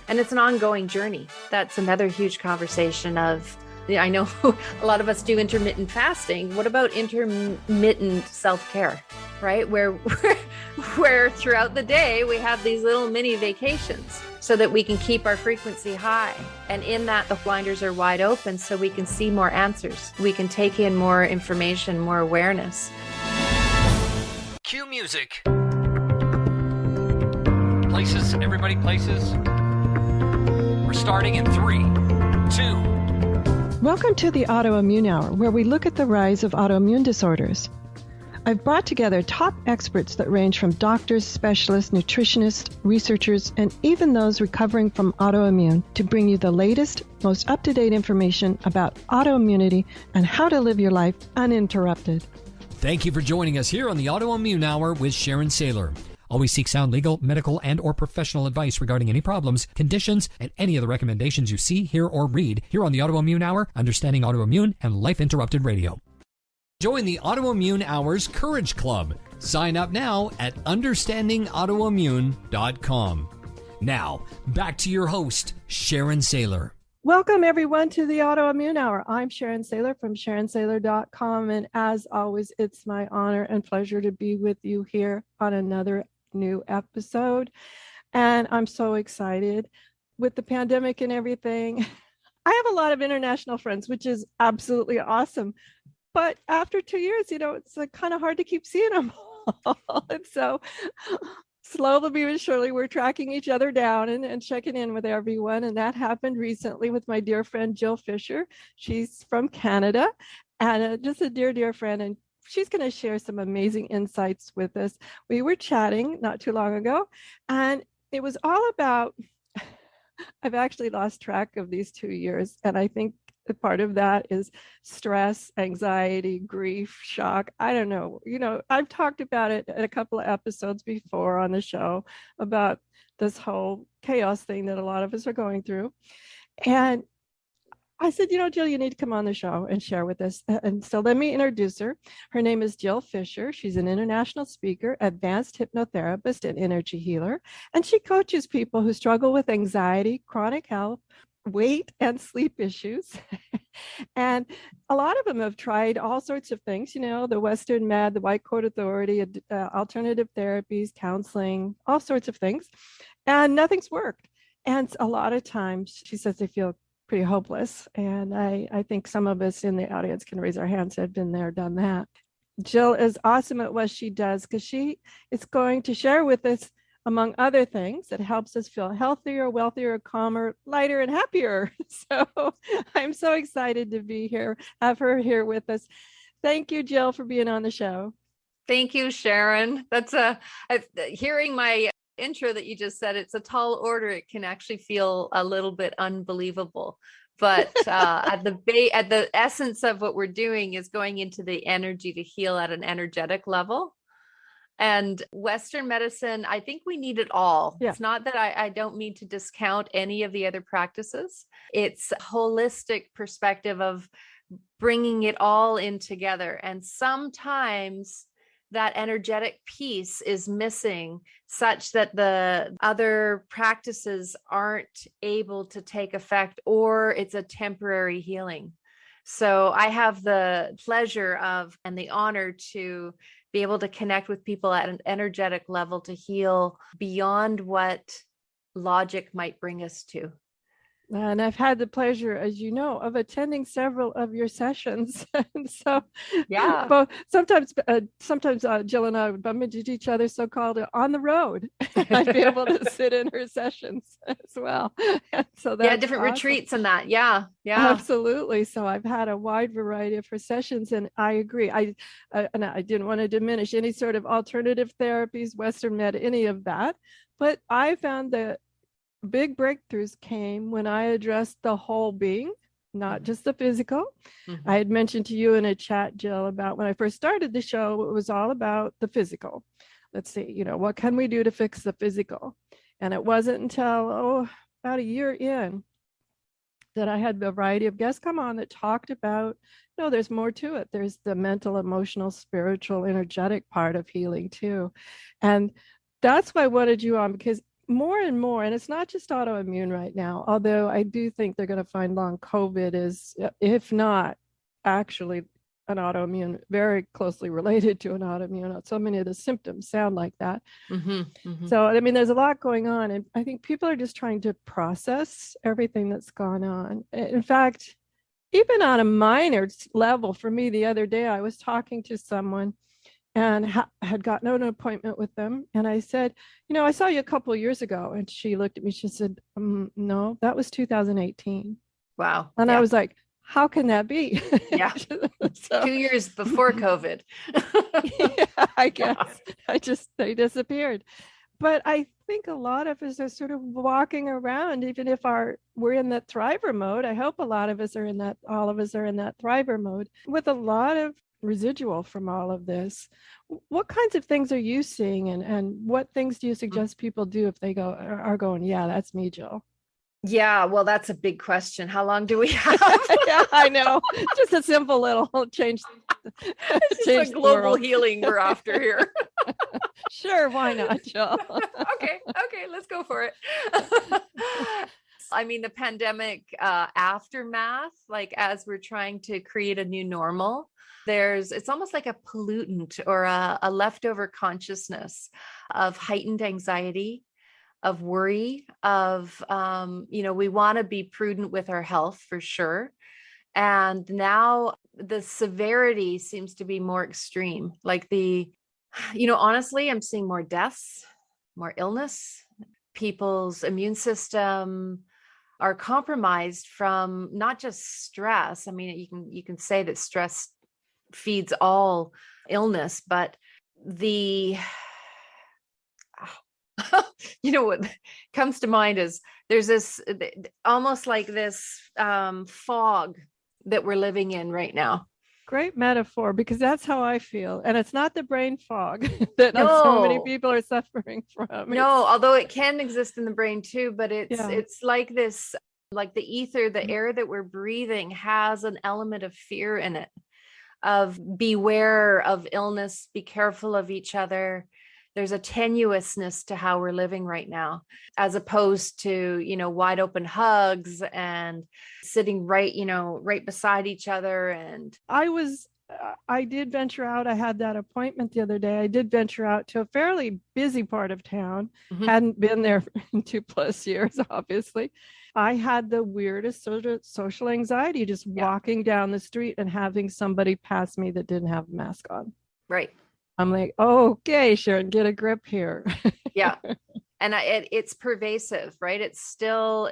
And it's an ongoing journey. That's another huge conversation of, I know a lot of us do intermittent fasting. What about intermittent self-care, right? Where throughout the day, we have these little mini vacations so that we can keep our frequency high. And in that, the blinders are wide open so we can see more answers. We can take in more information, more awareness. Cue music. Places, everybody places. We're starting in 3, 2. Welcome to the Autoimmune Hour, where we look at the rise of autoimmune disorders. I've brought together top experts that range from doctors, specialists, nutritionists, researchers, and even those recovering from autoimmune to bring you the latest, most up-to-date information about autoimmunity and how to live your life uninterrupted. Thank you for joining us here on the Autoimmune Hour with Sharon Saylor. Always seek sound legal, medical, and or professional advice regarding any problems, conditions, and any of the recommendations you see, hear, or read here on the Autoimmune Hour, Understanding Autoimmune, and Life Interrupted Radio. Join the Autoimmune Hour's Courage Club. Sign up now at understandingautoimmune.com. Now, back to your host, Sharon Saylor. Welcome, everyone, to the Autoimmune Hour. I'm Sharon Saylor from SharonSaylor.com, and as always, it's my honor and pleasure to be with you here on another new episode. And I'm so excited with the pandemic and everything. I have a lot of international friends, which is absolutely awesome. But after 2 years, it's kind of hard to keep seeing them all. And so slowly but surely, we're tracking each other down and checking in with everyone. And that happened recently with my dear friend, Jill Fischer. She's from Canada and just a dear, dear friend. And she's going to share some amazing insights with us. We were chatting not too long ago, and it was all about, I've actually lost track of these 2 years. And I think the part of that is stress, anxiety, grief, shock. I don't know. I've talked about it in a couple of episodes before on the show about this whole chaos thing that a lot of us are going through. And I said, Jill, you need to come on the show and share with us. And so let me introduce her. Her name is Jill Fischer. She's an international speaker, advanced hypnotherapist, and energy healer. And she coaches people who struggle with anxiety, chronic health, weight, and sleep issues. And a lot of them have tried all sorts of things, the Western Med, the White Coat Authority, alternative therapies, counseling, all sorts of things. And nothing's worked. And a lot of times she says they feel pretty hopeless. And I think some of us in the audience can raise our hands, have been there, done that. Jill is awesome at what she does because she is going to share with us, among other things, that helps us feel healthier, wealthier, calmer, lighter, and happier. So I'm so excited to be here, have her here with us. Thank you, Jill, for being on the show. Thank you, Sharon. That's hearing my intro that you just said, it's a tall order. It can actually feel a little bit unbelievable. But at the essence of what we're doing is going into the energy to heal at an energetic level. And Western medicine, I think we need it all. Yeah. It's not that I don't mean to discount any of the other practices. It's a holistic perspective of bringing it all in together. And sometimes that energetic piece is missing such that the other practices aren't able to take effect, or it's a temporary healing. So I have the pleasure of and the honor to be able to connect with people at an energetic level to heal beyond what logic might bring us to. And I've had the pleasure, as you know, of attending several of your sessions. And so, yeah, but sometimes Jill and I would bump into each other, so-called on the road. I'd be able to sit in her sessions as well. And so that's different awesome. Retreats and that. Yeah. Absolutely. So I've had a wide variety of her sessions, and I agree. I didn't want to diminish any sort of alternative therapies, Western med, any of that. But I found that big breakthroughs came when I addressed the whole being, not just the physical. Mm-hmm. I had mentioned to you in a chat, Jill, about when I first started the show, it was all about the physical. Let's see, what can we do to fix the physical? And it wasn't until, about a year in that I had a variety of guests come on that talked about, there's more to it. There's the mental, emotional, spiritual, energetic part of healing too. And that's why I wanted you on, because more and more, and it's not just autoimmune right now, although I do think they're going to find long COVID is, if not actually an autoimmune, very closely related to an autoimmune. So many of the symptoms sound like that. So, I mean, there's a lot going on, and I think people are just trying to process everything that's gone on. In fact, even on a minor level, for me, the other day, I was talking to someone and had gotten an appointment with them. And I said, I saw you a couple of years ago. And she looked at me, she said, no, that was 2018. Wow. And I was like, how can that be? Yeah. So, 2 years before COVID. Yeah, I guess. They disappeared. But I think a lot of us are sort of walking around, even if we're in that thriver mode. I hope a lot of us are in that, all of us are in that thriver mode with a lot of residual from all of this. What kinds of things are you seeing, and what things do you suggest people do if they are going, yeah, that's me, Jill? Yeah, well, that's a big question. How long do we have? Yeah, I know. Just a simple little change. It's just a global healing we're after here. Sure, why not, Jill? Okay, let's go for it. I mean, the pandemic aftermath, like as we're trying to create a new normal, it's almost like a pollutant or a leftover consciousness of heightened anxiety, of worry, of, we want to be prudent with our health for sure. And now the severity seems to be more extreme. Like honestly, I'm seeing more deaths, more illness. People's immune system are compromised from not just stress. I mean, you can say that stress feeds all illness, but what comes to mind is there's this almost like this fog that we're living in right now. Great metaphor, because that's how I feel. And it's not the brain fog that so many people are suffering from. No, although it can exist in the brain too, but it's like this, like the ether, the air that we're breathing has an element of fear in it, of beware of illness, be careful of each other. There's a tenuousness to how we're living right now, as opposed to, wide open hugs and sitting right beside each other. And I did venture out. I had that appointment the other day. I did venture out to a fairly busy part of town. Hadn't been there in 2+ years, obviously. I had the weirdest social anxiety just walking down the street and having somebody pass me that didn't have a mask on. Right. I'm like, okay, Sharon, get a grip here. Yeah. And it's pervasive, right? It's still,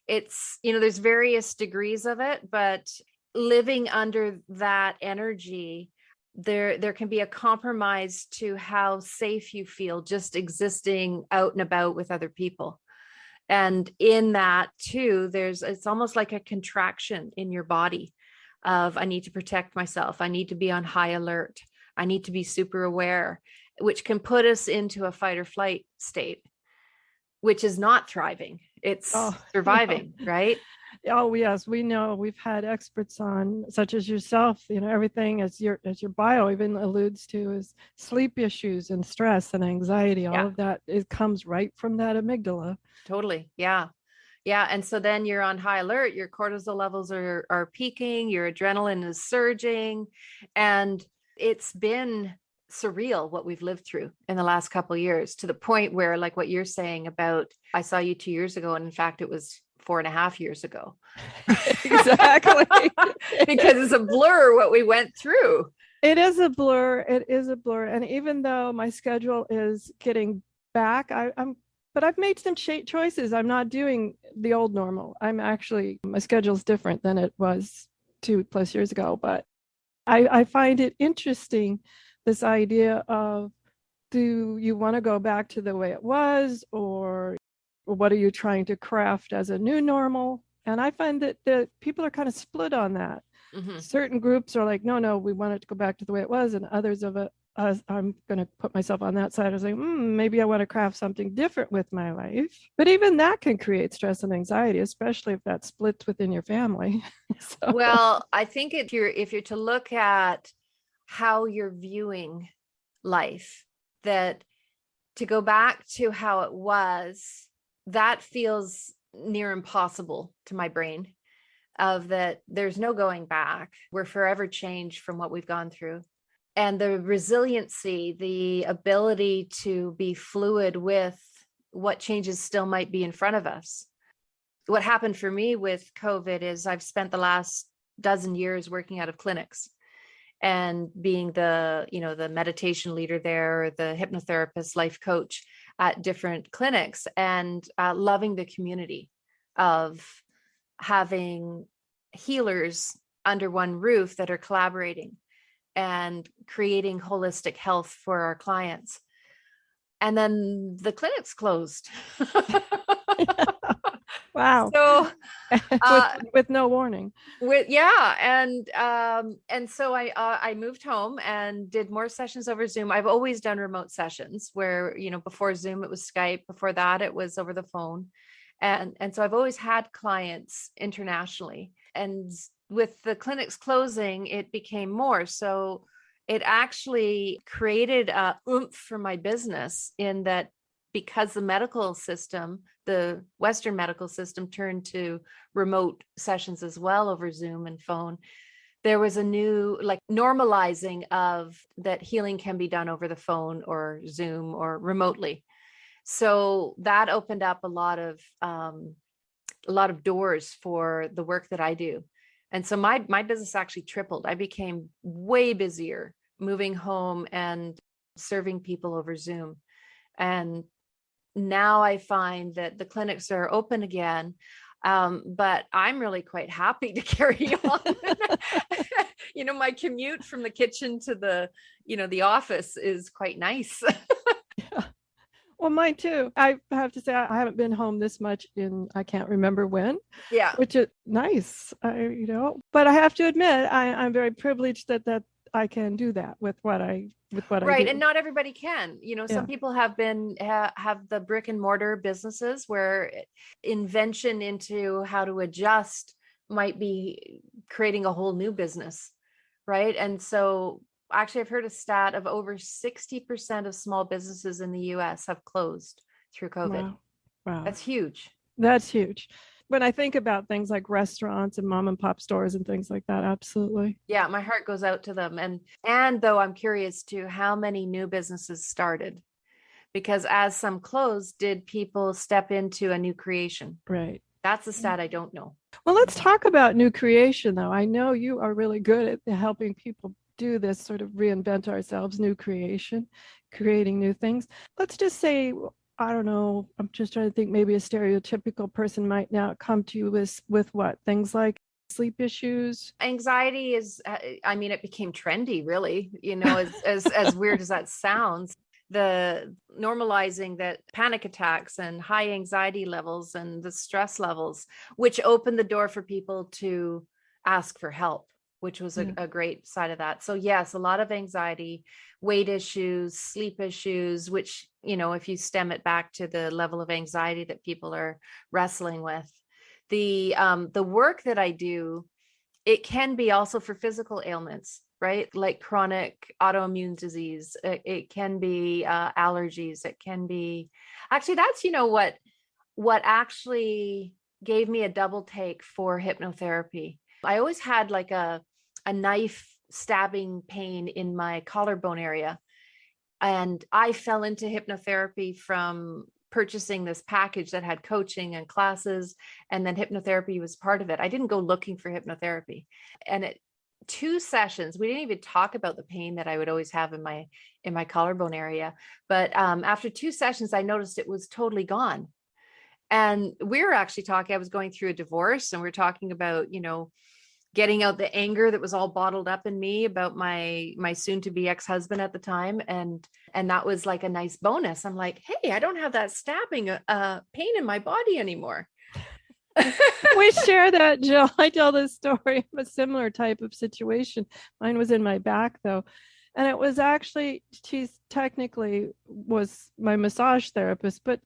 it's, there's various degrees of it, but living under that energy, there can be a compromise to how safe you feel just existing out and about with other people. And in that too, it's almost like a contraction in your body of, I need to protect myself. I need to be on high alert. I need to be super aware, which can put us into a fight or flight state, which is not thriving. It's surviving, right? Oh, yes, we know. We've had experts on, such as yourself, everything as your bio even alludes to is sleep issues and stress and anxiety. All of that, it comes right from that amygdala. Totally. Yeah. Yeah. And so then you're on high alert, your cortisol levels are peaking, your adrenaline is surging, and it's been surreal what we've lived through in the last couple of years, to the point where, like what you're saying about, I saw you 2 years ago, and in fact, it was 4.5 years ago. Exactly. Because it's a blur what we went through. It is a blur. And even though my schedule is getting back, but I've made some choices. I'm not doing the old normal. My schedule's different than it was 2+ years ago, but I find it interesting, this idea of, do you want to go back to the way it was, or what are you trying to craft as a new normal? And I find that people are kind of split on that. Certain groups are like, no, we want it to go back to the way it was. And others of it, I'm going to put myself on that side. I was like, maybe I want to craft something different with my life. But even that can create stress and anxiety, especially if that splits within your family. So. Well, I think if you're to look at how you're viewing life, that to go back to how it was, that feels near impossible to my brain, of that there's no going back. We're forever changed from what we've gone through. And the resiliency, the ability to be fluid with what changes still might be in front of us. What happened for me with COVID is I've spent the last dozen years working out of clinics and being the meditation leader there, the hypnotherapist, life coach at different clinics, and loving the community of having healers under one roof that are collaborating and creating holistic health for our clients. And then the clinics closed. Wow. So with no warning. And so I moved home and did more sessions over Zoom. I've always done remote sessions where, before Zoom, it was Skype. Before that, it was over the phone. And so I've always had clients internationally. And with the clinics closing, it became more. So it actually created a oomph for my business, in that because the medical system, the Western medical system, turned to remote sessions as well over Zoom and phone, there was a new normalizing of that healing can be done over the phone or Zoom or remotely. So that opened up a lot of doors for the work that I do. And so my business actually tripled. I became way busier moving home and serving people over Zoom. And now I find that the clinics are open again, but I'm really quite happy to carry on. My commute from the kitchen to the office is quite nice. Yeah. Well, mine too. I have to say, I haven't been home this much I can't remember when. Yeah. Which is nice, but I have to admit, I'm very privileged that I can do that with what I do. And not everybody can. Some people have the brick and mortar businesses where invention into how to adjust might be creating a whole new business, right? And so actually, I've heard a stat of over 60% of small businesses in the US have closed through COVID. Wow. That's huge. That's huge. When I think about things like restaurants and mom and pop stores and things like that, absolutely. Yeah, my heart goes out to them. And though I'm curious too, how many new businesses started? Because as some closed, did people step into a new creation? Right. That's a stat I don't know. Well, let's talk about new creation, though. I know you are really good at helping people do this sort of reinvent ourselves, new creation, creating new things. Let's just say, I don't know, I'm just trying to think, maybe a stereotypical person might now come to you with what? Things like sleep issues? Anxiety is, it became trendy, really, as weird as that sounds. The normalizing that panic attacks and high anxiety levels and the stress levels, which opened the door for people to ask for help, which was a great side of that. So yes, a lot of anxiety, weight issues, sleep issues, which, if you stem it back to the level of anxiety that people are wrestling with. The work that I do, it can be also for physical ailments, right? Like chronic autoimmune disease. It can be allergies. It can be, actually, that's, what actually gave me a double take for hypnotherapy. I always had like a knife stabbing pain in my collarbone area. And I fell into hypnotherapy from purchasing this package that had coaching and classes, and then hypnotherapy was part of it. I didn't go looking for hypnotherapy. And at 2 sessions, we didn't even talk about the pain that I would always have in my collarbone area. But after 2 sessions, I noticed it was totally gone. And we were actually talking, I was going through a divorce, and we were talking about, getting out the anger that was all bottled up in me about my soon-to-be ex-husband at the time. And that was like a nice bonus. I'm like, hey, I don't have that stabbing pain in my body anymore. We share that, Jill. I tell this story of a similar type of situation. Mine was in my back, though. And it was actually, she's technically was my massage therapist, but,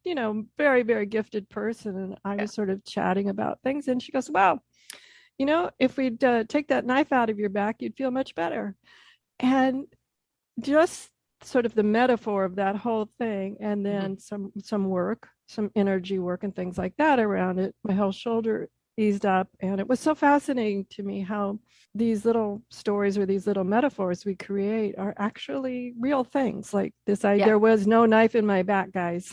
very, very gifted person. And I was sort of chatting about things. And she goes, well, if we'd take that knife out of your back, you'd feel much better. And just sort of the metaphor of that whole thing, and then some work, some energy work and things like that around it, my whole shoulder eased up. And it was so fascinating to me how these little stories or these little metaphors we create are actually real things. Like this idea, there was no knife in my back, guys.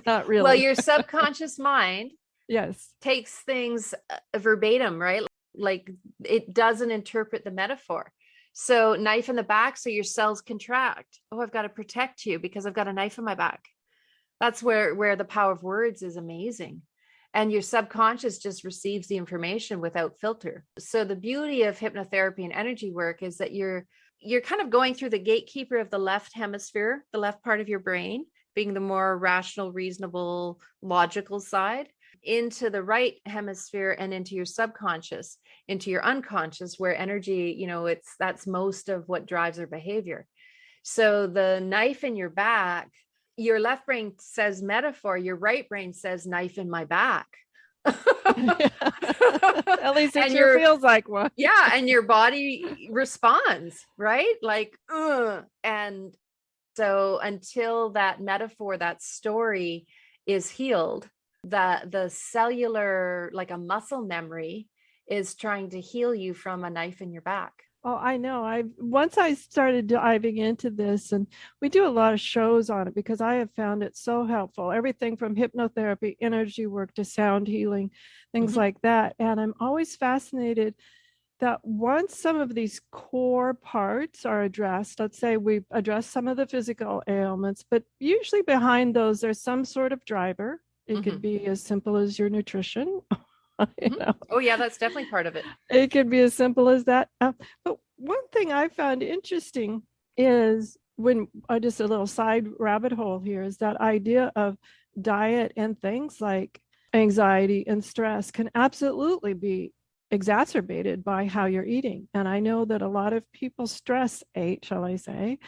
Not really. Well, your subconscious mind yes, takes things verbatim, right? Like it doesn't interpret the metaphor. So knife in the back, so your cells contract. Oh, I've got to protect you because I've got a knife in my back. That's where the power of words is amazing. And your subconscious just receives the information without filter. So the beauty of hypnotherapy and energy work is that you're kind of going through the gatekeeper of the left hemisphere, the left part of your brain, being the more rational, reasonable, logical side, into the right hemisphere and into your subconscious, into your unconscious, where energy, that's most of what drives our behavior. So the knife in your back, your left brain says metaphor, your right brain says knife in my back. At least it sure feels like one. Yeah. And your body responds, right? Like, and so until that metaphor, that story is healed, the cellular, like a muscle memory, is trying to heal you from a knife in your back. Oh, I know. Once I started diving into this, and we do a lot of shows on it because I have found it so helpful. Everything from hypnotherapy, energy work to sound healing, things like that. And I'm always fascinated that once some of these core parts are addressed, let's say we've addressed some of the physical ailments, but usually behind those, there's some sort of driver. It could be as simple as your nutrition. Oh yeah, that's definitely part of it. It could be as simple as that. But one thing I found interesting is when just a little side rabbit hole here is that idea of diet and things like anxiety and stress can absolutely be exacerbated by how you're eating. And I know that a lot of people ate, shall I say,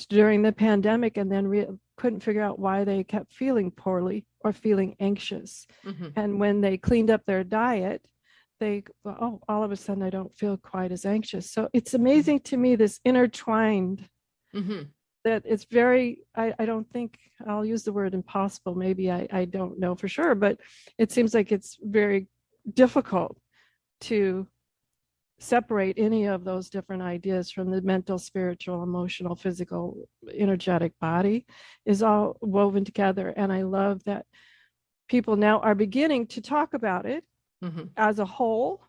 during the pandemic and then couldn't figure out why they kept feeling poorly or feeling anxious. And when they cleaned up their diet, all of a sudden I don't feel quite as anxious. So it's amazing to me, this intertwined, that it's very, I don't think, I'll use the word impossible. Maybe I don't know for sure, but it seems like it's very difficult to separate any of those different ideas from the mental, spiritual, emotional, physical, energetic body is all woven together. And I love that people now are beginning to talk about it as a whole,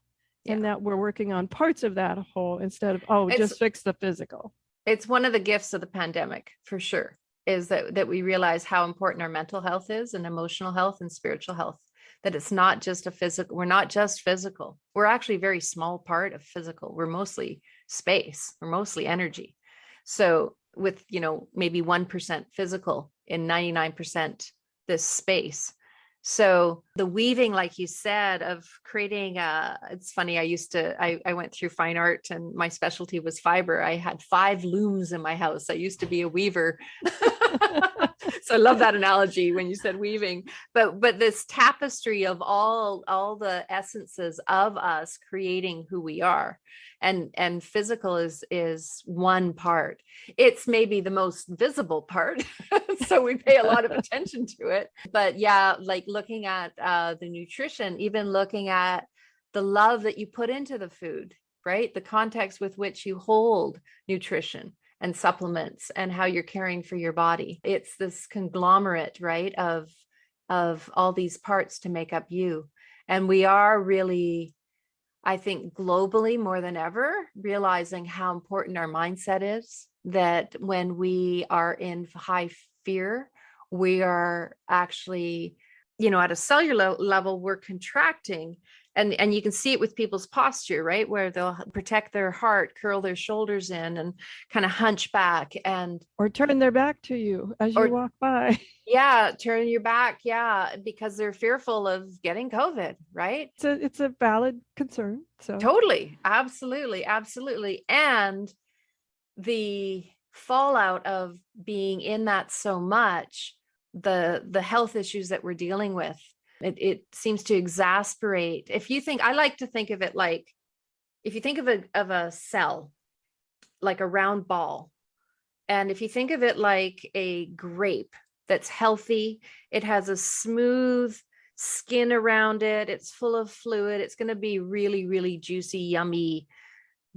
and that we're working on parts of that whole instead of, just fix the physical. It's one of the gifts of the pandemic, for sure, is that we realize how important our mental health is, and emotional health and spiritual health. That it's not just we're not just physical. We're actually a very small part of physical. We're mostly space. We're mostly energy. So with, maybe 1% physical and 99% this space. So the weaving, like you said, of creating it's funny. I went through fine art and my specialty was fiber. I had 5 looms in my house. I used to be a weaver. So I love that analogy when you said weaving, but this tapestry of all the essences of us creating who we are, and physical is one part. It's maybe the most visible part. So we pay a lot of attention to it, but yeah, like looking at the nutrition, even looking at the love that you put into the food, right? The context with which you hold nutrition and supplements and how you're caring for your body. It's this conglomerate, right, of all these parts to make up you. And we are really, I think, globally more than ever, realizing how important our mindset is, that when we are in high fear, we are actually, at a cellular level, we're contracting. And you can see it with people's posture, right? Where they'll protect their heart, curl their shoulders in and kind of hunch back or turn their back to you as you walk by. Yeah. Turn your back. Yeah. Because they're fearful of getting COVID, right? It's a valid concern. So totally. Absolutely. Absolutely. And the fallout of being in that so much, the health issues that we're dealing with, it seems to exasperate. I like to think of it like, if you think of a cell, like a round ball, And if you think of it like a grape that's healthy, it has a smooth skin around it, it's full of fluid, it's going to be really, really juicy, yummy,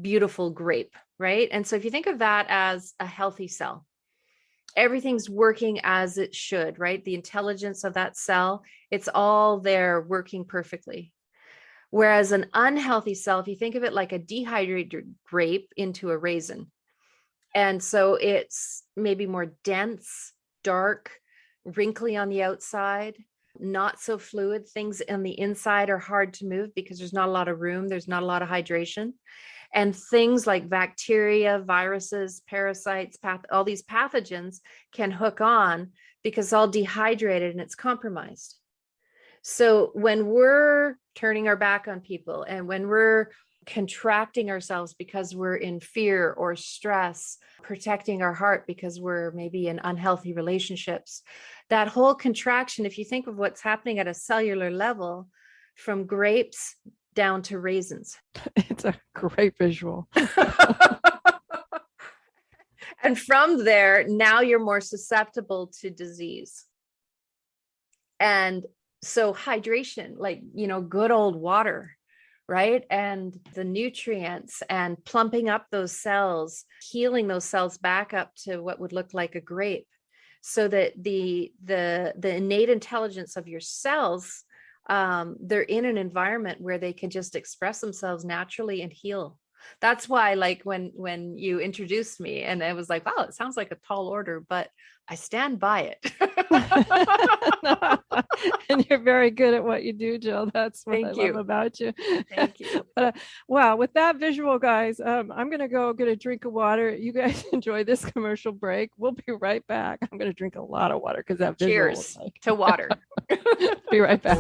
beautiful grape, right? And so if you think of that as a healthy cell, everything's working as it should, right? The intelligence of that cell, it's all there working perfectly. Whereas an unhealthy cell, if you think of it like a dehydrated grape into a raisin, and so it's maybe more dense, dark, wrinkly on the outside, not so fluid. Things on the inside are hard to move because there's not a lot of room. There's not a lot of hydration. And things like bacteria, viruses, parasites, all these pathogens can hook on because it's all dehydrated and it's compromised. So when we're turning our back on people and when we're contracting ourselves because we're in fear or stress, protecting our heart because we're maybe in unhealthy relationships, that whole contraction, if you think of what's happening at a cellular level from grapes down to raisins. It's a great visual. And from there, now you're more susceptible to disease. And so hydration, like, good old water, right? And the nutrients and plumping up those cells, healing those cells back up to what would look like a grape, so that the innate intelligence of your cells, they're in an environment where they can just express themselves naturally and heal. That's why, like, when you introduced me, and I was like, wow, it sounds like a tall order, but I stand by it. And you're very good at what you do, Jill. That's what I love about you. Thank you. Wow. With that visual, guys, I'm going to go get a drink of water. You guys enjoy this commercial break. We'll be right back. I'm going to drink a lot of water because that visual. Cheers to water. Be right back.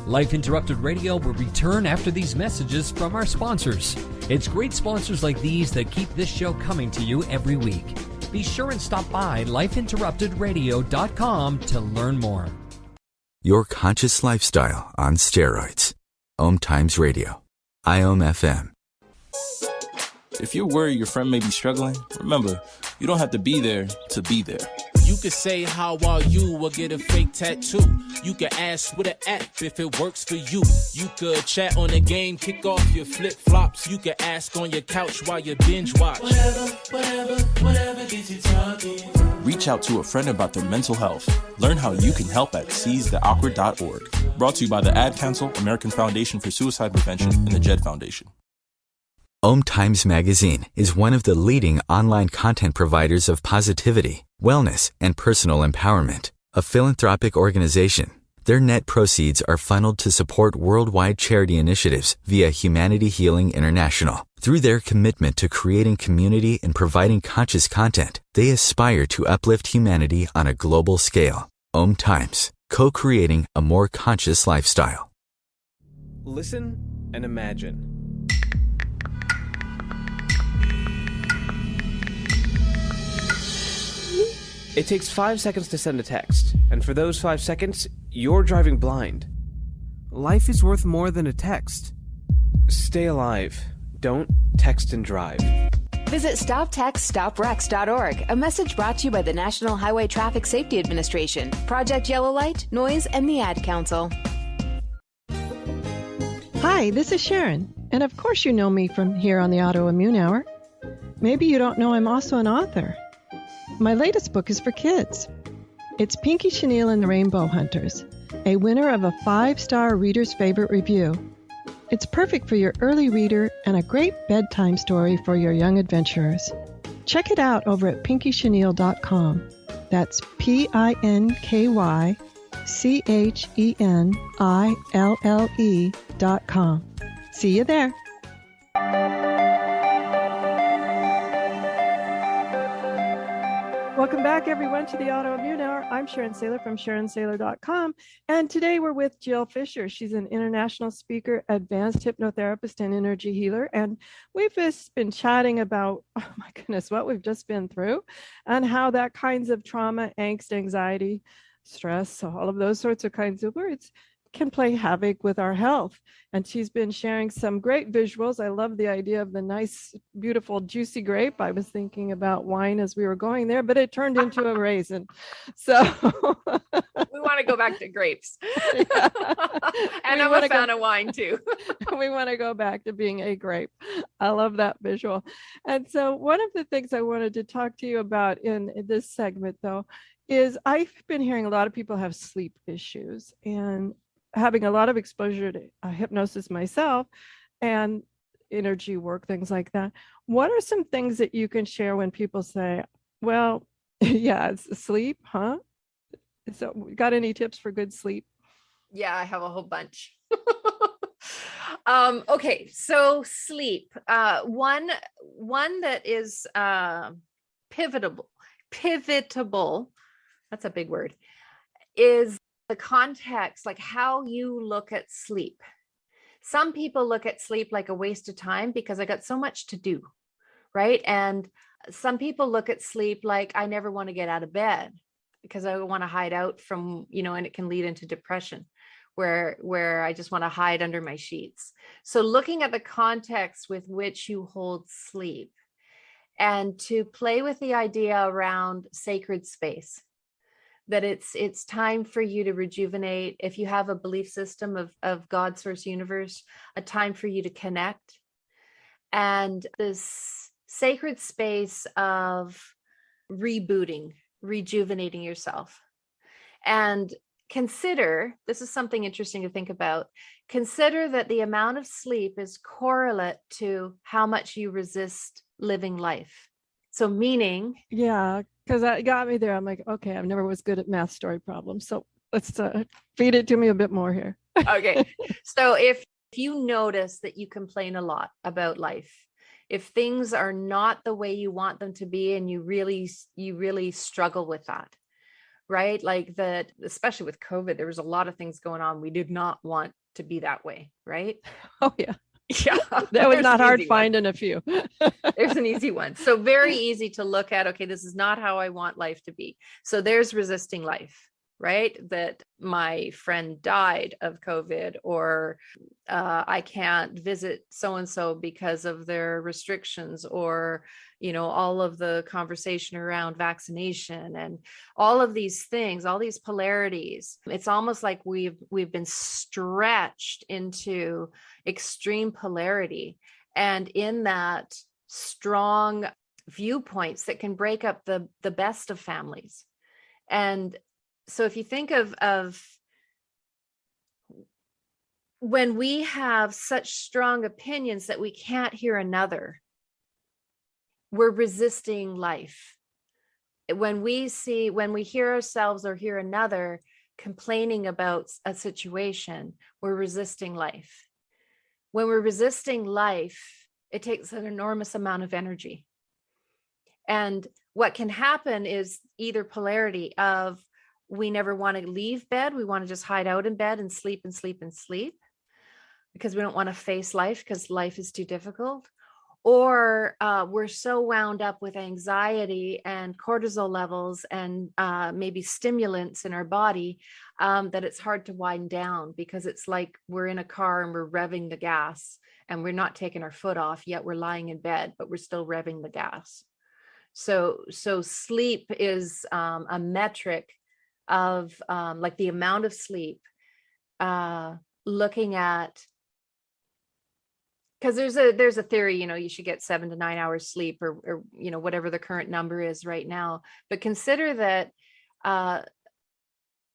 Life Interrupted Radio will return after these messages from our sponsors. It's great sponsors like these that keep this show coming to you every week. Be sure and stop by lifeinterruptedradio.com to learn more. Your conscious lifestyle on steroids. Om Times Radio. IOM FM. If you're worried your friend may be struggling, remember, you don't have to be there to be there. You can say, how are you, or get a fake tattoo. You can ask with an app if it works for you. You could chat on the game, kick off your flip-flops. You can ask on your couch while you binge watch. Whatever gets you talking. Reach out to a friend about their mental health. Learn how you can help at seizetheawkward.org. Brought to you by the Ad Council, American Foundation for Suicide Prevention, and the JED Foundation. Om Times Magazine is one of the leading online content providers of positivity, wellness, and personal empowerment. A philanthropic organization, their net proceeds are funneled to support worldwide charity initiatives via Humanity Healing International. Through their commitment to creating community and providing conscious content, they aspire to uplift humanity on a global scale. Om Times, co-creating a more conscious lifestyle. Listen and imagine. It takes 5 seconds to send a text, and for those 5 seconds, you're driving blind. Life is worth more than a text. Stay alive. Don't text and drive. Visit StopTextStopWrecks.org, a message brought to you by the National Highway Traffic Safety Administration, Project Yellow Light, Noise, and the Ad Council. Hi, this is Sharon, and of course you know me from here on the Autoimmune Hour. Maybe you don't know I'm also an author. My latest book is for kids. It's Pinky Chenille and the Rainbow Hunters, a winner of a 5-star Reader's Favorite review. It's perfect for your early reader and a great bedtime story for your young adventurers. Check it out over at pinkychenille.com. That's PinkyChenille.com. See you there. Welcome back, everyone, to the Autoimmune Hour. I'm Sharon Saylor from SharonSaylor.com. And today we're with Jill Fischer. She's an international speaker, advanced hypnotherapist, and energy healer. And we've just been chatting about, oh my goodness, what we've just been through and how that kinds of trauma, angst, anxiety, stress, all of those sorts of kinds of words can play havoc with our health. And she's been sharing some great visuals. I love the idea of the nice, beautiful, juicy grape. I was thinking about wine as we were going there, but it turned into a raisin. So we want to go back to grapes. Yeah. And I'm a fan of wine too. We want to go back to being a grape. I love that visual. And so one of the things I wanted to talk to you about in this segment, though, is I've been hearing a lot of people have sleep issues, and having a lot of exposure to hypnosis myself and energy work, things like that. What are some things that you can share when people say, well, yeah, it's sleep, huh? So got any tips for good sleep? Yeah, I have a whole bunch. Okay, so sleep. One that is pivotable, that's a big word, is the context, like how you look at sleep. Some people look at sleep like a waste of time because I got so much to do, right? And some people look at sleep like I never want to get out of bed because I want to hide out from, and it can lead into depression where I just want to hide under my sheets. So looking at the context with which you hold sleep, and to play with the idea around sacred space, that it's time for you to rejuvenate. If you have a belief system of God, source, universe, a time for you to connect. And this sacred space of rebooting, rejuvenating yourself. And consider, this is something interesting to think about, consider that the amount of sleep is correlate to how much you resist living life. So meaning... Yeah, because that got me there. I'm like, okay, I never was good at math story problems. So let's feed it to me a bit more here. Okay. So if you notice that you complain a lot about life, if things are not the way you want them to be, and you really struggle with that, right? Like that, especially with COVID, there was a lot of things going on. We did not want to be that way, right? Oh, yeah. Yeah. That was not hard finding a few. There's an easy one. So very easy to look at, okay, this is not how I want life to be. So there's resisting life, right? That my friend died of COVID, or I can't visit so-and-so because of their restrictions, or, all of the conversation around vaccination and all of these things, all these polarities. It's almost like we've been stretched into extreme polarity, and in that strong viewpoints that can break up the best of families. And so if you think of when we have such strong opinions that we can't hear another, we're resisting life. When we hear ourselves or hear another complaining about a situation, we're resisting life. When we're resisting life, it takes an enormous amount of energy. And what can happen is either polarity of, we never want to leave bed. We want to just hide out in bed and sleep and sleep and sleep because we don't want to face life because life is too difficult. Or we're so wound up with anxiety and cortisol levels and maybe stimulants in our body that it's hard to wind down, because it's like we're in a car and we're revving the gas and we're not taking our foot off, yet we're lying in bed, but we're still revving the gas. So sleep is a metric of like the amount of sleep, looking at, because there's a theory, you should get 7 to 9 hours sleep, or whatever the current number is right now. But consider that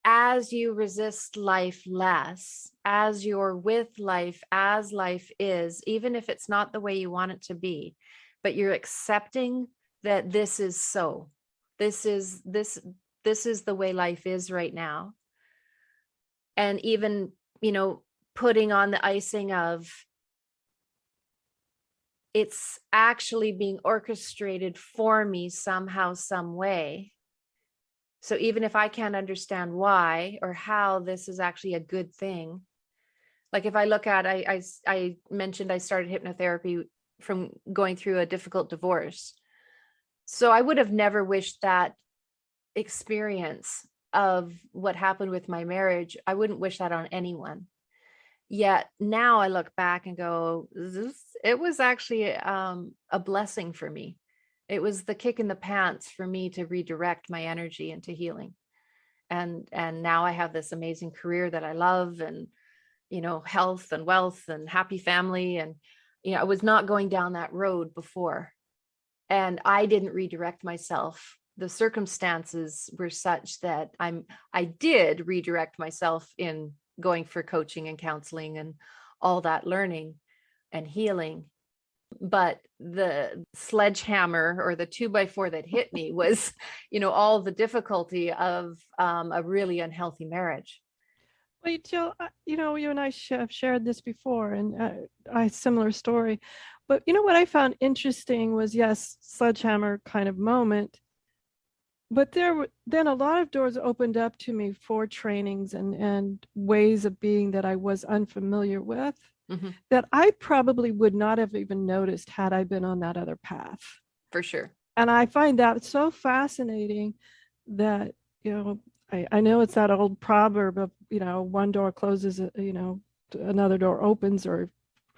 as you resist life less, as you're with life as life is, even if it's not the way you want it to be, but you're accepting that this is so, this is the way life is right now. And even, putting on the icing of, it's actually being orchestrated for me somehow, some way. So even if I can't understand why or how, this is actually a good thing. Like if I look at, I mentioned I started hypnotherapy from going through a difficult divorce. So I would have never wished that experience of what happened with my marriage, I wouldn't wish that on anyone. Yet now I look back and go, it was actually a blessing for me. It was the kick in the pants for me to redirect my energy into healing. And now I have this amazing career that I love, and, health and wealth and happy family. And, I was not going down that road before, and I didn't redirect myself. The circumstances were such that I did redirect myself in going for coaching and counseling and all that learning and healing. But the sledgehammer or the 2x4 that hit me was, all the difficulty of a really unhealthy marriage. Well, Jill, you and I have shared this before, and a similar story. But what I found interesting was, yes, sledgehammer kind of moment. But then a lot of doors opened up to me for trainings and ways of being that I was unfamiliar with, that I probably would not have even noticed had I been on that other path. For sure. And I find that so fascinating that, I know it's that old proverb of, one door closes, another door opens, or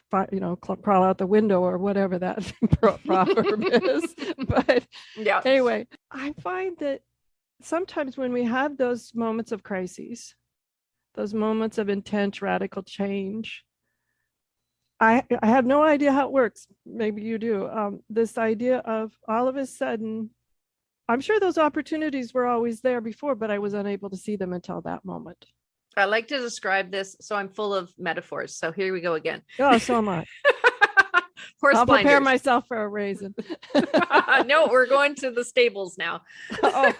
crawl out the window, or whatever that proverb is. But yeah, anyway, I find that sometimes when we have those moments of crises, those moments of intense radical change, I have no idea how it works. Maybe you do. This idea of all of a sudden, I'm sure those opportunities were always there before, but I was unable to see them until that moment. I like to describe this. So I'm full of metaphors. So here we go again. Oh, so am I. I'll prepare myself for a raisin. No, we're going to the stables now. Oh,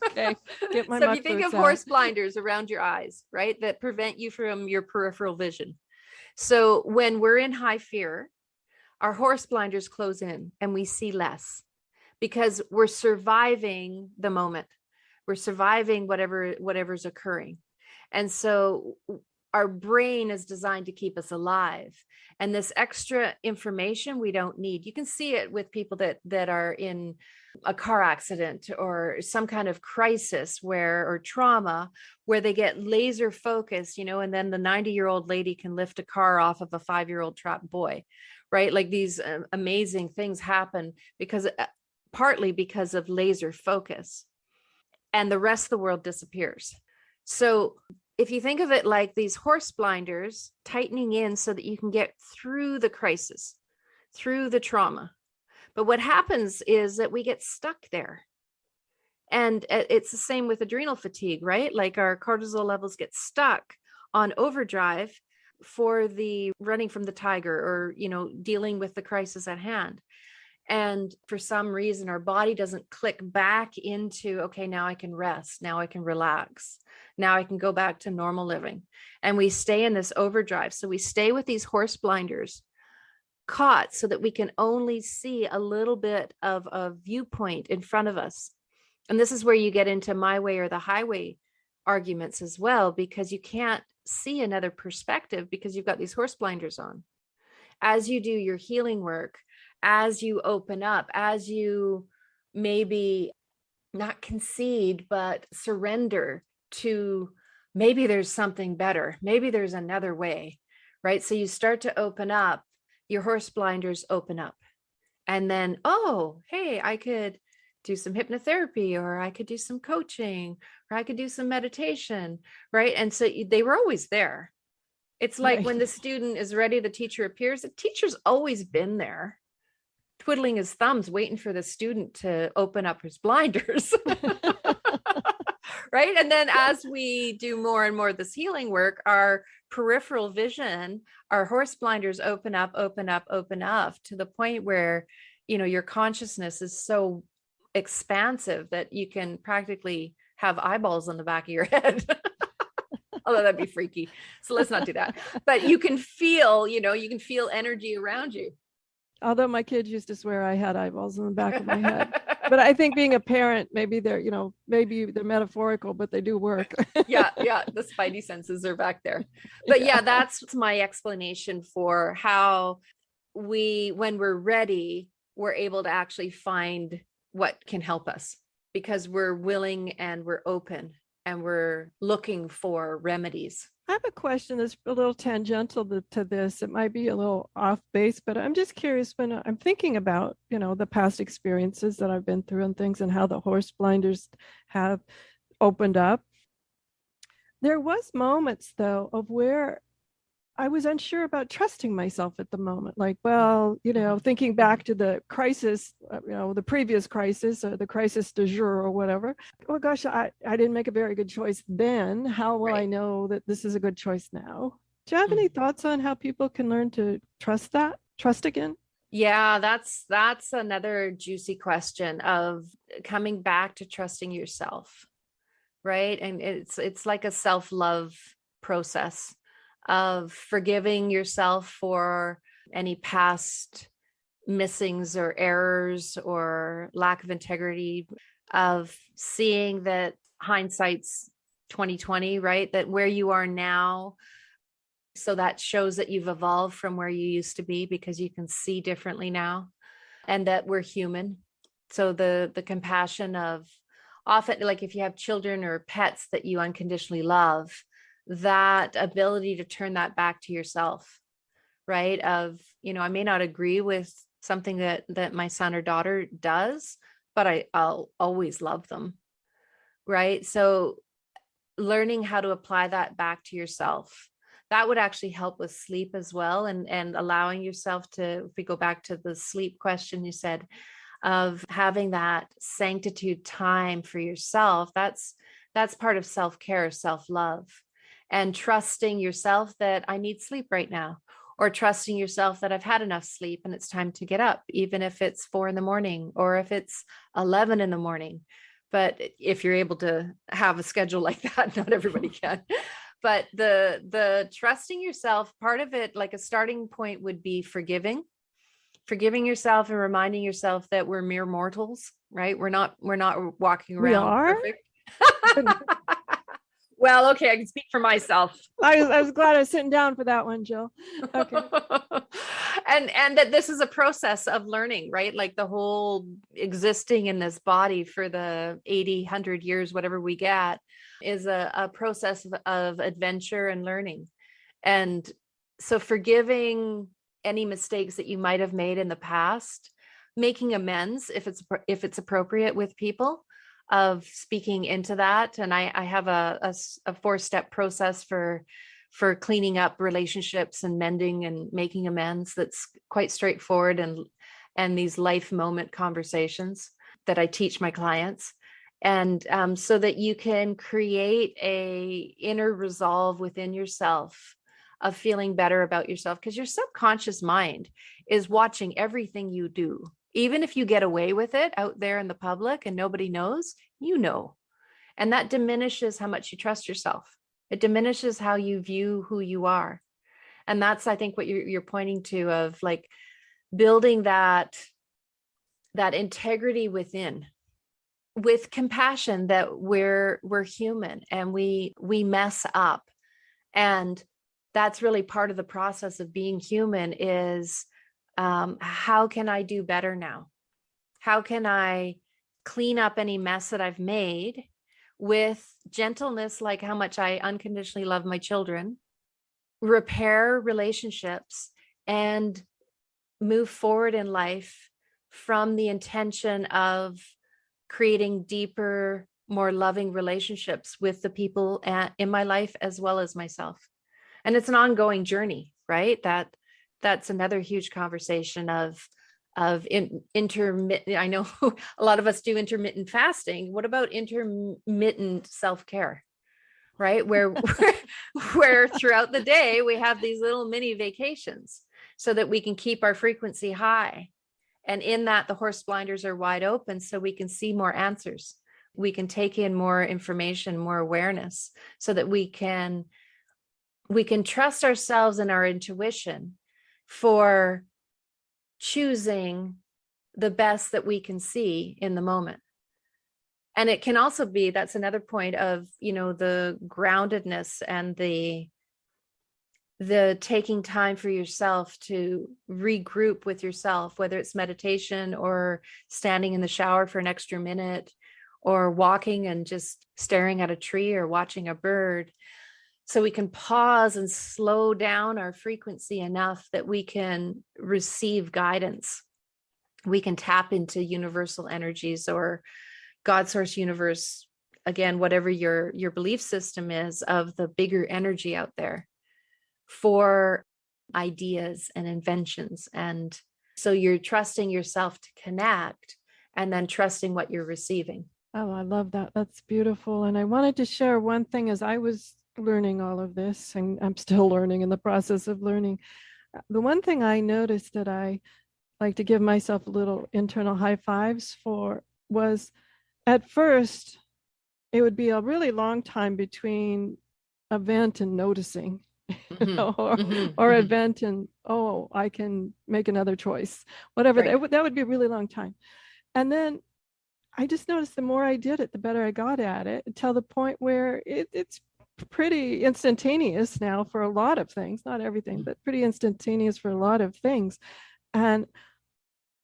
okay. Get my so if you think of horse blinders around your eyes, right, that prevent you from your peripheral vision. So when we're in high fear, our horse blinders close in and we see less, because we're surviving the moment. We're surviving whatever's occurring. And so our brain is designed to keep us alive. And this extra information we don't need. You can see it with people that are in a car accident or some kind of crisis or trauma, where they get laser focused, and then the 90-year-old lady can lift a car off of a 5-year-old trapped boy, right? Like these amazing things happen partly because of laser focus, and the rest of the world disappears. So if you think of it like these horse blinders tightening in so that you can get through the crisis, through the trauma. But what happens is that we get stuck there. And it's the same with adrenal fatigue, right? Like our cortisol levels get stuck on overdrive for the running from the tiger, or, dealing with the crisis at hand. And for some reason, our body doesn't click back into, okay, now I can rest. Now I can relax. Now I can go back to normal living. And we stay in this overdrive. So we stay with these horse blinders caught so that we can only see a little bit of a viewpoint in front of us. And this is where you get into my way or the highway arguments as well, because you can't see another perspective because you've got these horse blinders on. As you do your healing work, as you open up, as you maybe not concede, but surrender to maybe there's something better, maybe there's another way, right? So you start to open up, your horse blinders open up. And then, oh, hey, I could do some hypnotherapy, or I could do some coaching, or I could do some meditation, right? And so they were always there. It's like when the student is ready, the teacher appears. The teacher's always been there, twiddling his thumbs, waiting for the student to open up his blinders. Right. And then as we do more and more of this healing work, our peripheral vision, our horse blinders open up to the point where, your consciousness is so expansive that you can practically have eyeballs on the back of your head. Although that'd be freaky. So let's not do that. But you can feel, energy around you. Although my kids used to swear I had eyeballs on the back of my head. But I think being a parent, maybe they're metaphorical, but they do work. Yeah. The spidey senses are back there. But yeah, that's my explanation for how when we're ready, we're able to actually find what can help us, because we're willing and we're open and we're looking for remedies. I have a question that's a little tangential to this. It might be a little off base, but I'm just curious when I'm thinking about, the past experiences that I've been through and things and how the horse blinders have opened up. There was moments, though, of where I was unsure about trusting myself at the moment. Like, well, thinking back to the crisis, the previous crisis or the crisis du jour or whatever. Oh gosh, I didn't make a very good choice then. How will I know that this is a good choice now? Do you have any thoughts on how people can learn to trust again? Yeah, that's another juicy question of coming back to trusting yourself, right? And it's like a self-love process of forgiving yourself for any past missings or errors or lack of integrity, of seeing that hindsight's 2020, right? That where you are now, so that shows that you've evolved from where you used to be because you can see differently now, and that we're human. So the compassion of, often, like if you have children or pets that you unconditionally love, that ability to turn that back to yourself, right? Of, I may not agree with something that my son or daughter does, but I'll always love them, right? So learning how to apply that back to yourself, that would actually help with sleep as well. And allowing yourself to, if we go back to the sleep question you said, of having that sanctitude time for yourself, that's part of self-care, self-love. And trusting yourself that I need sleep right now, or trusting yourself that I've had enough sleep and it's time to get up, even if it's 4 a.m. or if it's 11 a.m. But if you're able to have a schedule like that, not everybody can. But the trusting yourself, part of it, like a starting point would be forgiving yourself and reminding yourself that we're mere mortals, right? We're not walking around perfect. Well, okay, I can speak for myself. I was glad I was sitting down for that one, Jill. Okay. and that this is a process of learning, right? Like the whole existing in this body for the 80, 100 years, whatever we get, is a process of adventure and learning. And so forgiving any mistakes that you might have made in the past, making amends if it's appropriate with people, of speaking into that. And I have a 4-step process for cleaning up relationships and mending and making amends. That's quite straightforward, and these life moment conversations that I teach my clients. And so that you can create a inner resolve within yourself of feeling better about yourself, because your subconscious mind is watching everything you do. Even if you get away with it out there in the public and nobody knows, and that diminishes how much you trust yourself. It diminishes how you view who you are. And that's, I think, what you're pointing to, of like building that integrity within, with compassion, that we're human and we mess up. And that's really part of the process of being human is, how can I do better now? How can I clean up any mess that I've made with gentleness, like how much I unconditionally love my children, repair relationships, and move forward in life from the intention of creating deeper, more loving relationships with the people in my life as well as myself. And it's an ongoing journey, right? That's another huge conversation of intermittent. I know a lot of us do intermittent fasting. What about intermittent self-care, right? Where throughout the day we have these little mini vacations so that we can keep our frequency high. And in that, the horse blinders are wide open so we can see more answers. We can take in more information, more awareness, so that we can trust ourselves and our intuition for choosing the best that we can see in the moment. And it can also be, that's another point of, the groundedness and the taking time for yourself to regroup with yourself, whether it's meditation or standing in the shower for an extra minute, or walking and just staring at a tree or watching a bird. So we can pause and slow down our frequency enough that we can receive guidance. We can tap into universal energies or God source universe, again, whatever your belief system is, of the bigger energy out there for ideas and inventions. And so you're trusting yourself to connect and then trusting what you're receiving. Oh, I love that. That's beautiful. And I wanted to share one thing as I was learning all of this, and I'm still learning, in the process of learning. The one thing I noticed that I like to give myself little internal high fives for was, at first, it would be a really long time between event and noticing, or event and, oh, I can make another choice, whatever. Right. That would be a really long time. And then I just noticed the more I did it, the better I got at it, until the point where it's pretty instantaneous now for a lot of things, not everything, but pretty instantaneous for a lot of things. And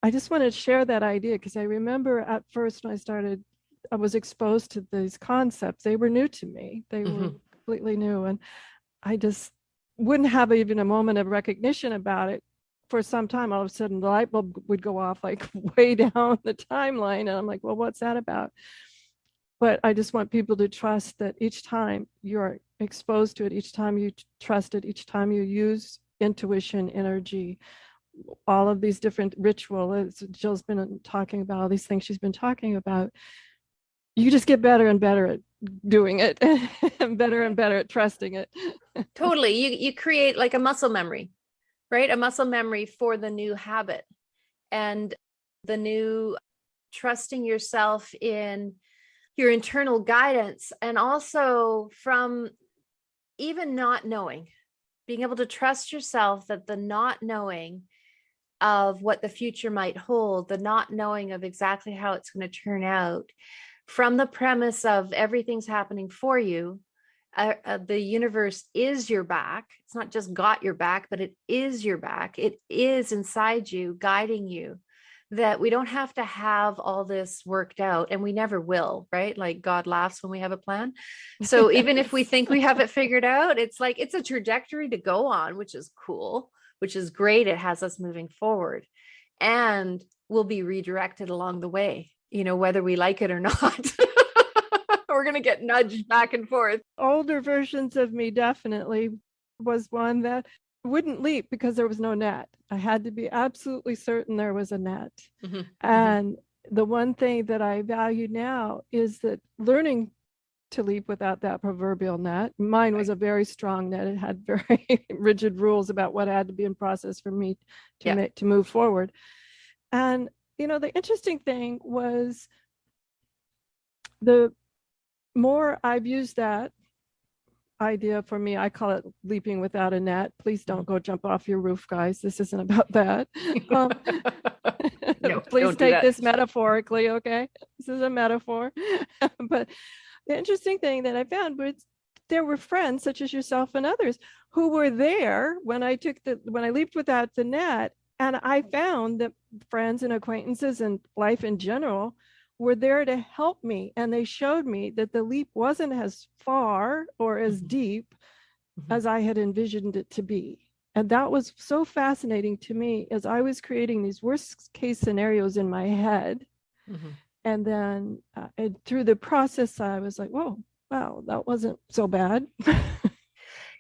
I just wanted to share that idea, because I remember at first when I was exposed to these concepts. They were new to me. They were completely new. And I just wouldn't have even a moment of recognition about it for some time. All of a sudden, the light bulb would go off like way down the timeline. And I'm like, well, what's that about? But I just want people to trust that each time you're exposed to it, each time you trust it, each time you use intuition, energy, all of these different rituals. Jill's been talking about all these things she's been talking about. You just get better and better at doing it, and better at trusting it. Totally. You create like a muscle memory, right? A muscle memory for the new habit, and the new trusting yourself in your internal guidance, and also from even not knowing, being able to trust yourself that the not knowing of what the future might hold, the not knowing of exactly how it's going to turn out, from the premise of everything's happening for you. The universe is your back. It's not just got your back, but it is your back. It is inside you, guiding you, that we don't have to have all this worked out, and we never will, right? Like God laughs when we have a plan. So even if we think we have it figured out, it's like, it's a trajectory to go on, which is cool, which is great. It has us moving forward, and we'll be redirected along the way, whether we like it or not. We're going to get nudged back and forth. Older versions of me definitely was one that wouldn't leap because there was no net. I had to be absolutely certain there was a net. And the one thing that I value now is that learning to leap without that proverbial net. Mine was a very strong net. It had very rigid rules about what had to be in process for me to move forward. And the interesting thing was, the more I've used that idea, for me, I call it leaping without a net. Please don't go jump off your roof, guys. This isn't about that. No, please take this metaphorically, okay? This is a metaphor. But the interesting thing that I found was there were friends such as yourself and others who were there when I leaped without the net. And I found that friends and acquaintances and life in general were there to help me. And they showed me that the leap wasn't as far or as deep as I had envisioned it to be. And that was so fascinating to me as I was creating these worst case scenarios in my head. And then through the process, I was like, whoa, wow, that wasn't so bad.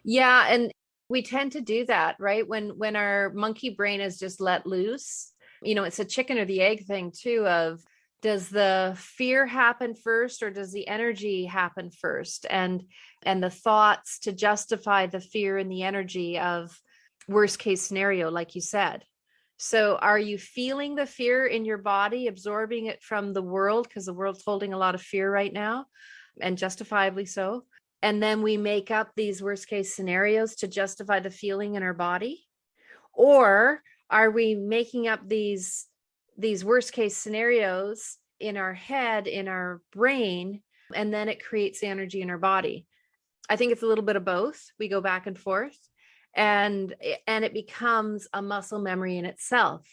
Yeah. And we tend to do that, right? When our monkey brain is just let loose, it's a chicken or the egg thing too, of, does the fear happen first or does the energy happen first? And the thoughts to justify the fear and the energy of worst case scenario, like you said. So are you feeling the fear in your body, absorbing it from the world? Because the world's holding a lot of fear right now, and justifiably so. And then we make up these worst case scenarios to justify the feeling in our body. Or are we making up these worst case scenarios in our head, in our brain, and then it creates the energy in our body? I think it's a little bit of both. We go back and forth, and it becomes a muscle memory in itself.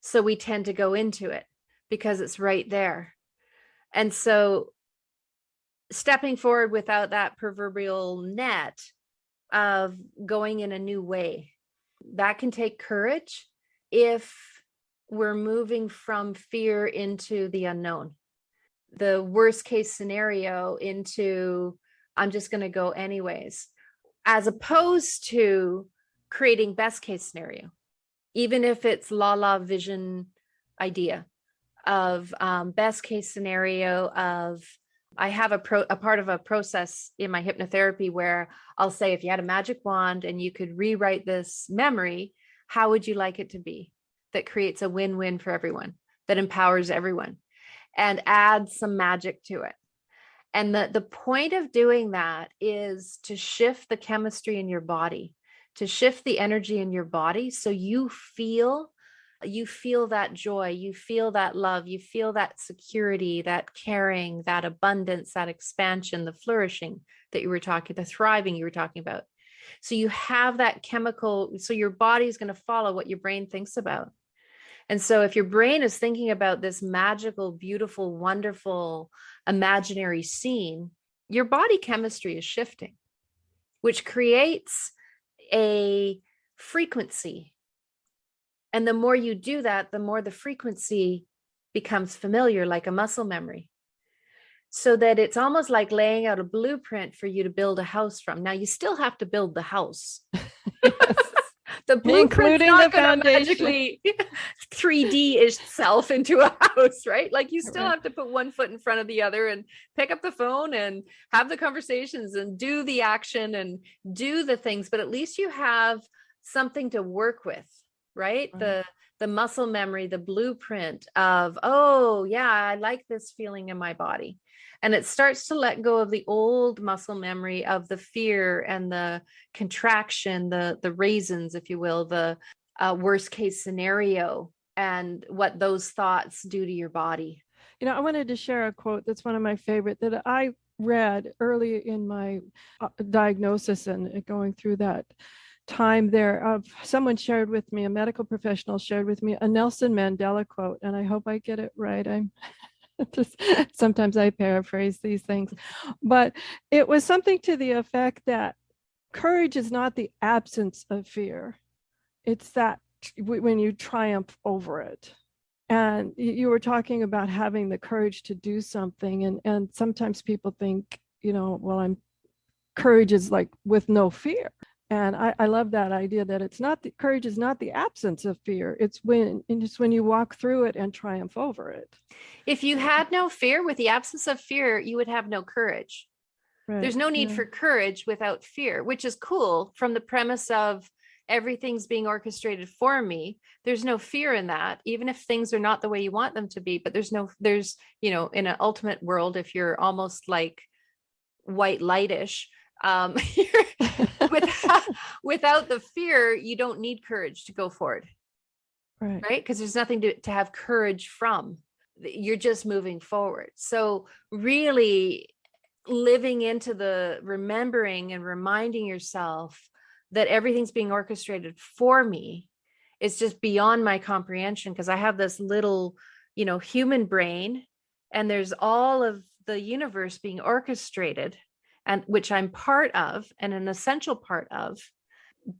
So we tend to go into it because it's right there. And so stepping forward without that proverbial net of going in a new way, that can take courage if we're moving from fear into the unknown, the worst case scenario into, I'm just going to go anyways, as opposed to creating best case scenario, even if it's la vision idea of best case scenario of, I have a part of a process in my hypnotherapy where I'll say, if you had a magic wand and you could rewrite this memory, how would you like it to be? That creates a win-win for everyone, that empowers everyone, and add some magic to it. And the point of doing that is to shift the chemistry in your body, to shift the energy in your body, so you feel that joy, you feel that love, you feel that security, that caring, that abundance, that expansion, the flourishing that you were talking, the thriving you were talking about. So you have that chemical, so your body is going to follow what your brain thinks about. And so if your brain is thinking about this magical, beautiful, wonderful, imaginary scene, your body chemistry is shifting, which creates a frequency. And the more you do that, the more the frequency becomes familiar, like a muscle memory. So that it's almost like laying out a blueprint for you to build a house from. Now, you still have to build the house. Yes. The blueprint's not going to foundation. magically 3D itself into a house, right? Like you still have to put one foot in front of the other and pick up the phone and have the conversations and do the action and do the things. But at least you have something to work with, right? The muscle memory, the blueprint of, oh yeah, I like this feeling in my body. And it starts to let go of the old muscle memory of the fear and the contraction, the raisins, if you will, the worst case scenario, and what those thoughts do to your body. You know, I wanted to share a quote that's one of my favorite that I read early in my diagnosis and going through that time there. Someone shared with me, a medical professional shared with me a Nelson Mandela quote, and I hope I get it right. I'm just, sometimes I paraphrase these things, but it was something to the effect that courage is not the absence of fear. It's that when you triumph over it. And you were talking about having the courage to do something. And sometimes people think, you know, well, courage is like with no fear. And I love that idea that it's not courage is not the absence of fear. It's when you walk through it and triumph over it. If you had no fear, with the absence of fear, you would have no courage. Right. There's no need for courage without fear, which is cool from the premise of everything's being orchestrated for me. There's no fear in that, even if things are not the way you want them to be. But there's, you know, in an ultimate world, if you're almost like white lightish, without the fear, you don't need courage to go forward. Right? Because there's nothing to have courage from. You're just moving forward. So really living into the remembering and reminding yourself that everything's being orchestrated for me is just beyond my comprehension, because I have this little, you know, human brain, and there's all of the universe being orchestrated, and which I'm part of and an essential part of.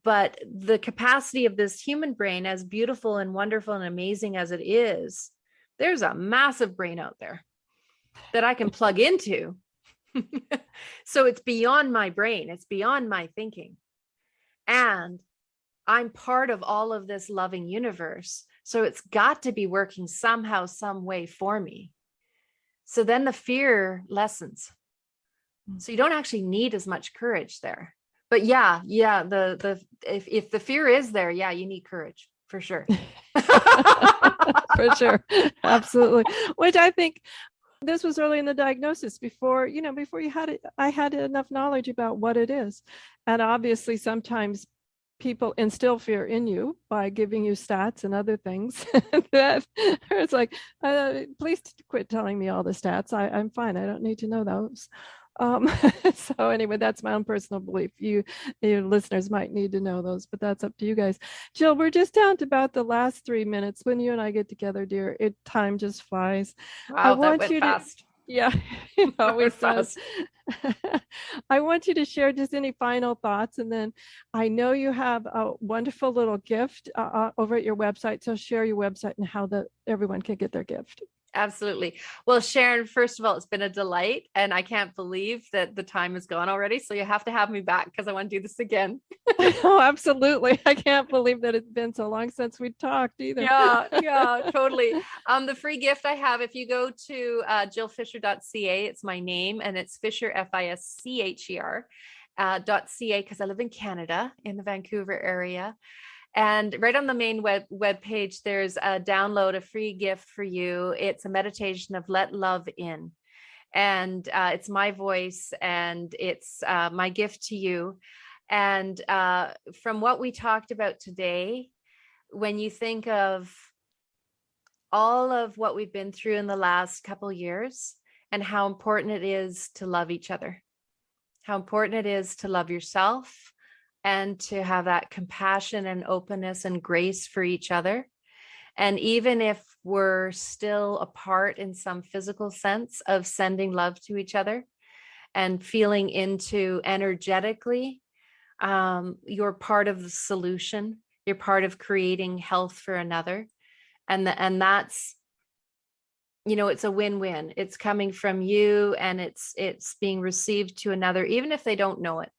But the capacity of this human brain, as beautiful and wonderful and amazing as it is, there's a massive brain out there that I can plug into. So it's beyond my brain. It's beyond my thinking. And I'm part of all of this loving universe. So it's got to be working somehow, some way for me. So then the fear lessens. So you don't actually need as much courage there. But yeah, if the fear is there, yeah, you need courage for sure. For sure. Absolutely. Which I think this was early in the diagnosis, before you had it, I had enough knowledge about what it is. And obviously sometimes people instill fear in you by giving you stats and other things. That it's like, please quit telling me all the stats. I'm fine. I don't need to know those. So anyway, that's my own personal belief. You listeners might need to know those, but that's up to you guys. Jill, we're just down to about the last 3 minutes. When you and I get together, dear, time just flies. Wow, that went fast. Yeah, it always does. I want you to share just any final thoughts. And then I know you have a wonderful little gift over at your website. So share your website and how everyone can get their gift. Absolutely. Well, Sharon, first of all, it's been a delight, and I can't believe that the time is gone already. So you have to have me back because I want to do this again. Oh, absolutely. I can't believe that it's been so long since we talked either. Yeah, totally. The free gift I have, if you go to jillfischer.ca, it's my name, and it's Fischer, Fischer, .ca, because I live in Canada, in the Vancouver area. And right on the main web page, there's a download, a free gift for you. It's a meditation of Let Love In. And it's my voice, and it's my gift to you. And from what we talked about today, when you think of all of what we've been through in the last couple years and how important it is to love each other, how important it is to love yourself, and to have that compassion and openness and grace for each other. And even if we're still apart in some physical sense, of sending love to each other and feeling into energetically, you're part of the solution. You're part of creating health for another. And that's, it's a win-win. It's coming from you, and it's being received to another, even if they don't know it.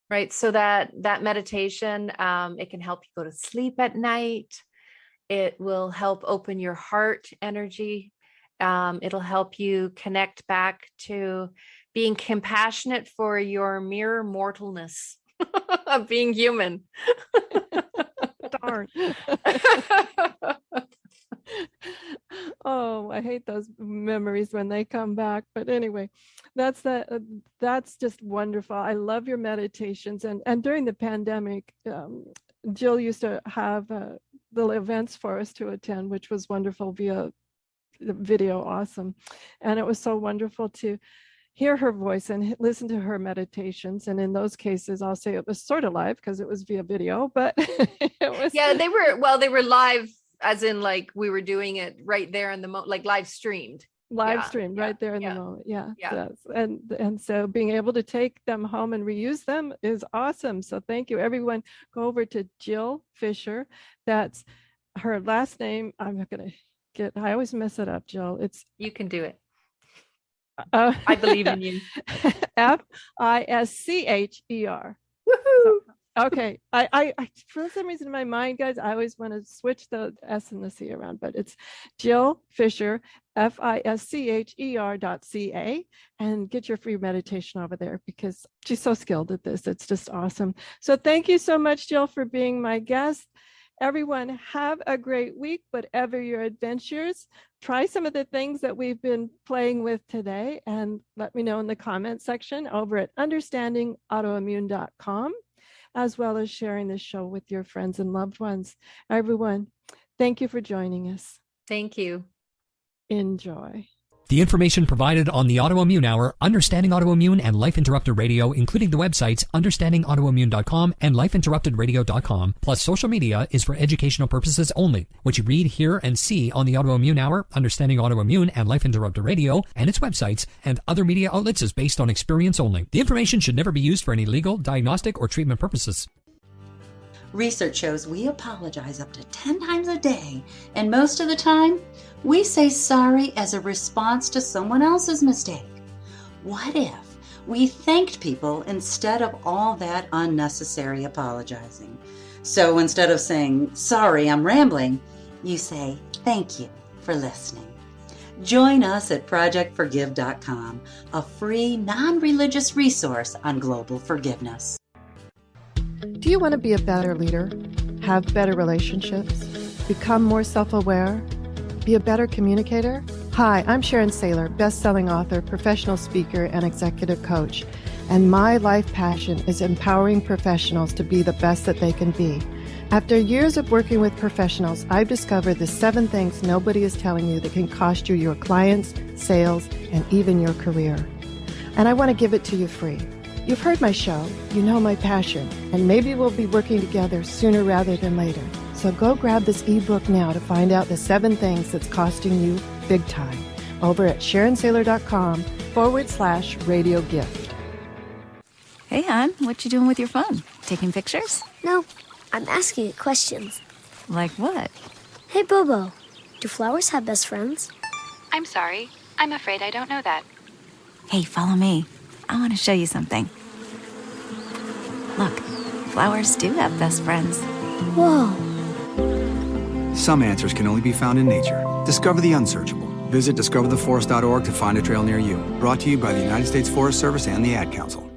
Right. So that meditation, it can help you go to sleep at night. It will help open your heart energy. It'll help you connect back to being compassionate for your mere mortalness of being human. Darn. Oh, I hate those memories when they come back. But anyway, that's just wonderful. I love your meditations. And during the pandemic, Jill used to have the events for us to attend, which was wonderful via video. Awesome. And it was so wonderful to hear her voice and listen to her meditations. And in those cases, I'll say it was sort of live because it was via video, but it was. Yeah, they were live, as in like we were doing it right there in the moment, like live streamed right there in the moment. Yeah. And so being able to take them home and reuse them is awesome. So thank you, everyone. Go over to Jill Fischer. That's her last name. I'm not going to I always mess it up, Jill. You can do it. I believe in you. Fischer. Woohoo! Okay, I for some reason in my mind, guys, I always want to switch the S and the C around, but it's Jill Fischer, Fischer.ca, and get your free meditation over there because she's so skilled at this. It's just awesome. So thank you so much, Jill, for being my guest. Everyone, have a great week, whatever your adventures. Try some of the things that we've been playing with today, and let me know in the comment section over at understandingautoimmune.com. as well as sharing this show with your friends and loved ones. Everyone, thank you for joining us. Thank you. Enjoy. The information provided on the Autoimmune Hour, Understanding Autoimmune, and Life Interrupted Radio, including the websites understandingautoimmune.com and lifeinterruptedradio.com, plus social media, is for educational purposes only. What you read, hear, and see on the Autoimmune Hour, Understanding Autoimmune, and Life Interrupted Radio, and its websites, and other media outlets is based on experience only. The information should never be used for any legal, diagnostic, or treatment purposes. Research shows we apologize up to 10 times a day, and most of the time, we say sorry as a response to someone else's mistake. What if we thanked people instead of all that unnecessary apologizing? So instead of saying, sorry, I'm rambling, you say, thank you for listening. Join us at projectforgive.com, a free, non-religious resource on global forgiveness. Do you want to be a better leader, have better relationships, become more self-aware, be a better communicator? Hi, I'm Sharon Saylor, best-selling author, professional speaker, and executive coach. And my life passion is empowering professionals to be the best that they can be. After years of working with professionals, I've discovered the 7 things nobody is telling you that can cost you your clients, sales, and even your career. And I want to give it to you free. You've heard my show, you know my passion, and maybe we'll be working together sooner rather than later. So go grab this ebook now to find out the 7 things that's costing you big time. over at SharonSailor.com/radio gift. Hey, hon, what you doing with your phone? Taking pictures? No, I'm asking it questions. Like what? Hey, Bobo, do flowers have best friends? I'm sorry. I'm afraid I don't know that. Hey, follow me. I want to show you something. Look, flowers do have best friends. Whoa. Some answers can only be found in nature. Discover the unsearchable. Visit discovertheforest.org to find a trail near you. Brought to you by the United States Forest Service and the Ad Council.